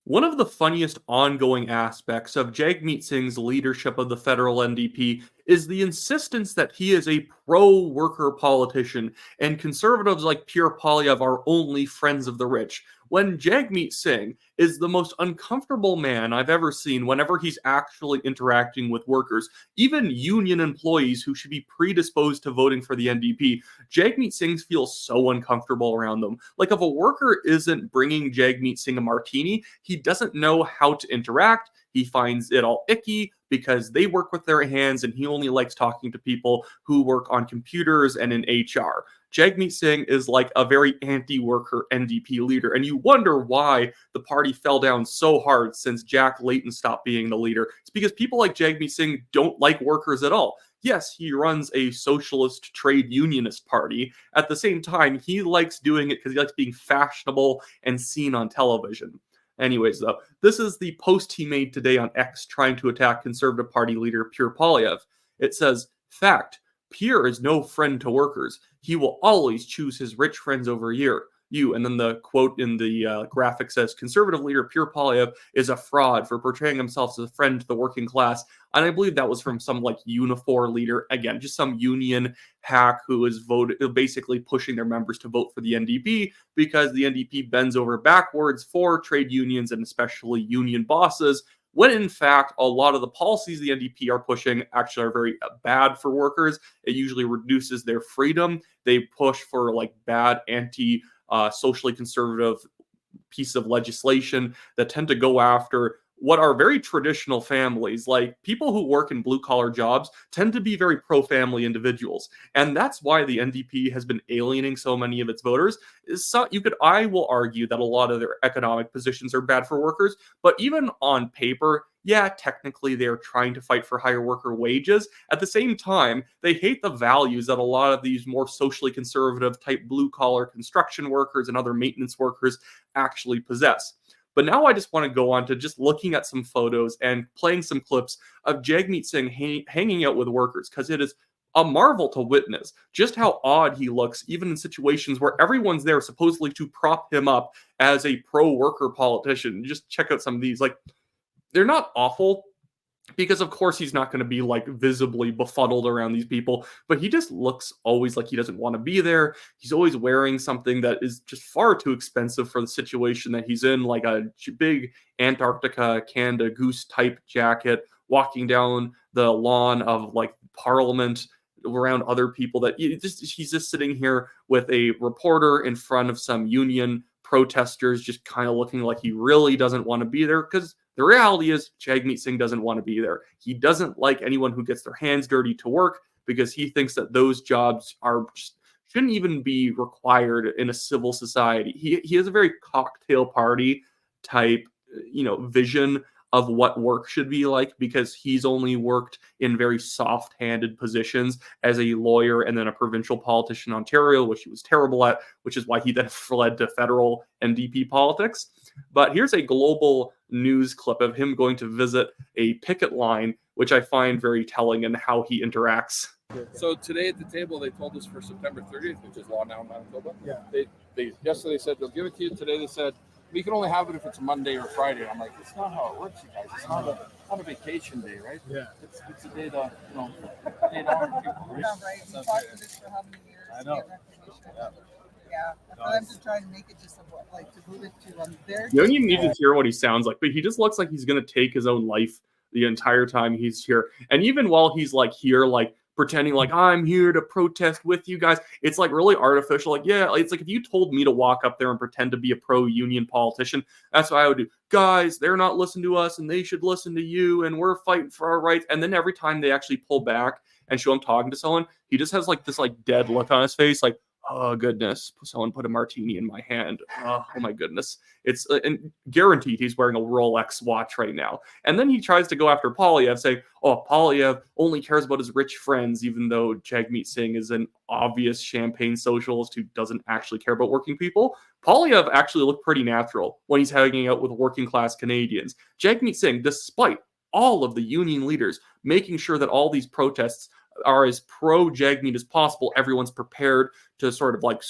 One of the funniest ongoing aspects of Jagmeet Singh's leadership of the federal NDP is the insistence that he is a pro-worker politician and conservatives like Pierre Poilievre are only friends of the rich, when Jagmeet Singh is the most uncomfortable man I've ever seen whenever he's actually interacting with workers, even union employees who should be predisposed to voting for the NDP. Jagmeet Singh feels so uncomfortable around them. Like if a worker isn't bringing Jagmeet Singh a martini, he doesn't know how to interact. He finds it all icky because they work with their hands and he only likes talking to people who work on computers and in HR. Jagmeet Singh is like a very anti-worker NDP leader, and you wonder why the party fell down so hard since Jack Layton stopped being the leader. It's because people like Jagmeet Singh don't like workers at all. Yes, he runs a socialist trade unionist party. At the same time, he likes doing it because he likes being fashionable and seen on television. Anyways, though, this is the post he made today on X trying to attack Conservative Party leader Pierre Poilievre. It says, "Fact, Pierre is no friend to workers. He will always choose his rich friends over you." And then the quote in the graphic says, "Conservative leader Pierre Poilievre is a fraud for portraying himself as a friend to the working class." And I believe that was from some like Unifor leader, again, just some union hack who is basically pushing their members to vote for the NDP because the NDP bends over backwards for trade unions and especially union bosses, when in fact a lot of the policies the NDP are pushing actually are very bad for workers. It usually reduces their freedom. They push for like bad socially conservative pieces of legislation that tend to go after what are very traditional families. Like people who work in blue collar jobs tend to be very pro family individuals. And that's why the NDP has been alienating so many of its voters. I will argue that a lot of their economic positions are bad for workers, but even on paper, yeah, technically they're trying to fight for higher worker wages. At the same time, they hate the values that a lot of these more socially conservative type blue collar construction workers and other maintenance workers actually possess. But now I just want to go on to just looking at some photos and playing some clips of Jagmeet Singh hanging out with workers, because it is a marvel to witness just how odd he looks, even in situations where everyone's there supposedly to prop him up as a pro-worker politician. Just check out some of these. Like, they're not awful, because of course he's not going to be like visibly befuddled around these people, but he just looks always like he doesn't want to be there. He's always wearing something that is just far too expensive for the situation that he's in, like a big Antarctica Canada Goose type jacket, walking down the lawn of like Parliament around other people. That he's just sitting here with a reporter in front of some union protesters, just kind of looking like he really doesn't want to be there, because the reality is Jagmeet Singh doesn't want to be there. He doesn't like anyone who gets their hands dirty to work, because he thinks that those jobs shouldn't even be required in a civil society. He has a very cocktail party type, vision of what work should be like, because he's only worked in very soft-handed positions as a lawyer and then a provincial politician in Ontario, which he was terrible at, which is why he then fled to federal NDP politics. But here's a global news clip of him going to visit a picket line, which I find very telling in how he interacts. So today at the table, they told us for September 30th, which is law now in Manitoba. Yeah. They yesterday said they'll give it to you. Today they said we can only have it if it's a Monday or Friday. I'm like, it's not how it works, you guys. It's not a vacation day, right? Yeah. It's a day to, day to honor people. Right? Yeah, right. We fought for this for how many years? I know. Yeah, for them to try and make it just like to move it to their. You don't even need to hear what he sounds like, but he just looks like he's gonna take his own life the entire time he's here. And even while he's like here, like pretending like I'm here to protest with you guys, it's like really artificial. Like, yeah, it's like if you told me to walk up there and pretend to be a pro-union politician, that's what I would do. Guys, they're not listening to us and they should listen to you, and we're fighting for our rights. And then every time they actually pull back and show him talking to someone, he just has like this like dead look on his face, like, oh goodness, someone put a martini in my hand. Oh my goodness. It's and guaranteed he's wearing a Rolex watch right now. And then he tries to go after Poilievre, saying, oh, Poilievre only cares about his rich friends, even though Jagmeet Singh is an obvious champagne socialist who doesn't actually care about working people. Poilievre actually looked pretty natural when he's hanging out with working class Canadians. Jagmeet Singh, despite all of the union leaders making sure that all these protests are as pro Jagmeet as possible, everyone's prepared to sort of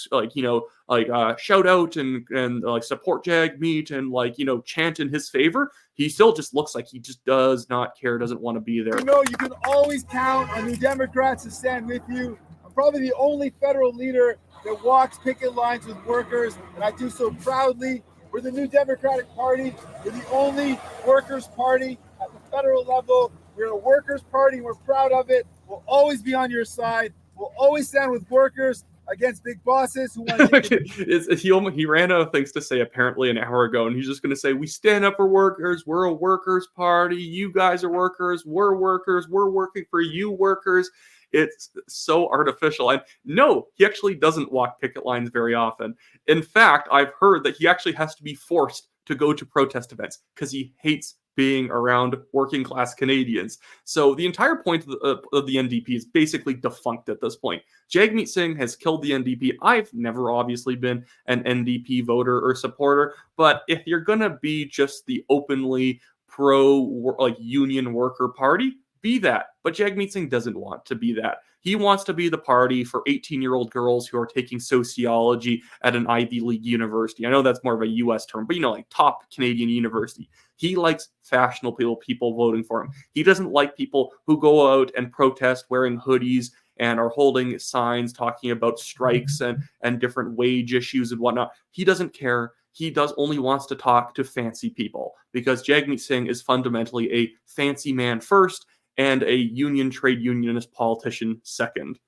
shout out and like support Jagmeet and chant in his favor. He still just looks like he just does not care, doesn't want to be there. You can always count on New Democrats to stand with you. I'm probably the only federal leader that walks picket lines with workers, and I do so proudly. We're the New Democratic Party. We're the only workers' party at the federal level. We're a workers' party. We're proud of it. We'll always be on your side. We'll always stand with workers against big bosses who want to he ran out of things to say apparently an hour ago, and he's just going to say, we stand up for workers, we're a workers' party, you guys are workers, we're working for you workers. It's so artificial. And no, he actually doesn't walk picket lines very often. In fact, I've heard that he actually has to be forced to go to protest events because he hates being around working class Canadians. So the entire point of the NDP is basically defunct at this point. Jagmeet Singh has killed the NDP. I've never obviously been an NDP voter or supporter, but if you're going to be just the openly pro union worker party, be that. But Jagmeet Singh doesn't want to be that. He wants to be the party for 18-year-old girls who are taking sociology at an Ivy League university. I know that's more of a U.S. term, but top Canadian university. He likes fashionable people voting for him. He doesn't like people who go out and protest wearing hoodies and are holding signs talking about strikes and different wage issues and whatnot. He doesn't care. He only wants to talk to fancy people because Jagmeet Singh is fundamentally a fancy man first and a trade unionist politician second.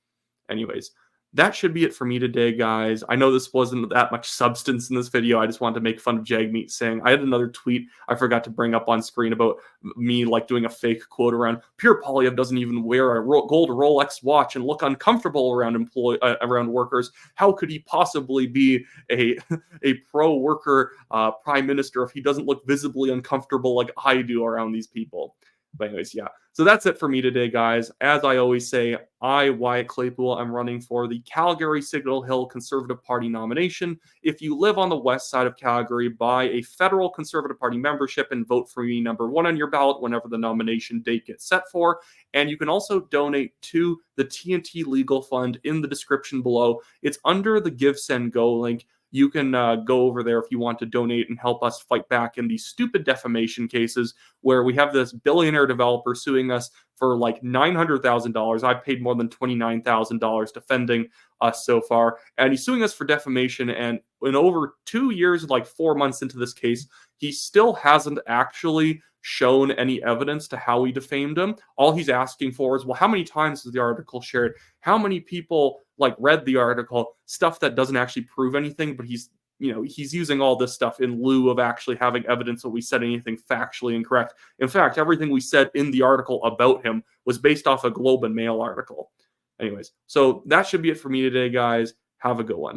Anyways, that should be it for me today, guys. I know this wasn't that much substance in this video. I just wanted to make fun of Jagmeet Singh. I had another tweet I forgot to bring up on screen about me doing a fake quote around Pierre Poilievre doesn't even wear a gold Rolex watch and look uncomfortable around workers. How could he possibly be a pro-worker prime minister if he doesn't look visibly uncomfortable like I do around these people? But anyways, yeah. So that's it for me today, guys. As I always say, Wyatt Claypool, I'm running for the Calgary Signal Hill Conservative Party nomination. If you live on the west side of Calgary, buy a federal Conservative Party membership and vote for me number 1 on your ballot whenever the nomination date gets set for. And you can also donate to the TNT Legal Fund in the description below. It's under the Give, Send, Go link. You can go over there if you want to donate and help us fight back in these stupid defamation cases where we have this billionaire developer suing us for $900,000. I've paid more than $29,000 defending us so far. And he's suing us for defamation. And in over 2 years, 4 months into this case, he still hasn't actually shown any evidence to how he defamed him. All he's asking for is, well, how many times is the article shared? How many people read the article? Stuff that doesn't actually prove anything, but he's using all this stuff in lieu of actually having evidence that we said anything factually incorrect. In fact, everything we said in the article about him was based off a Globe and Mail article. Anyways, so that should be it for me today, guys. Have a good one.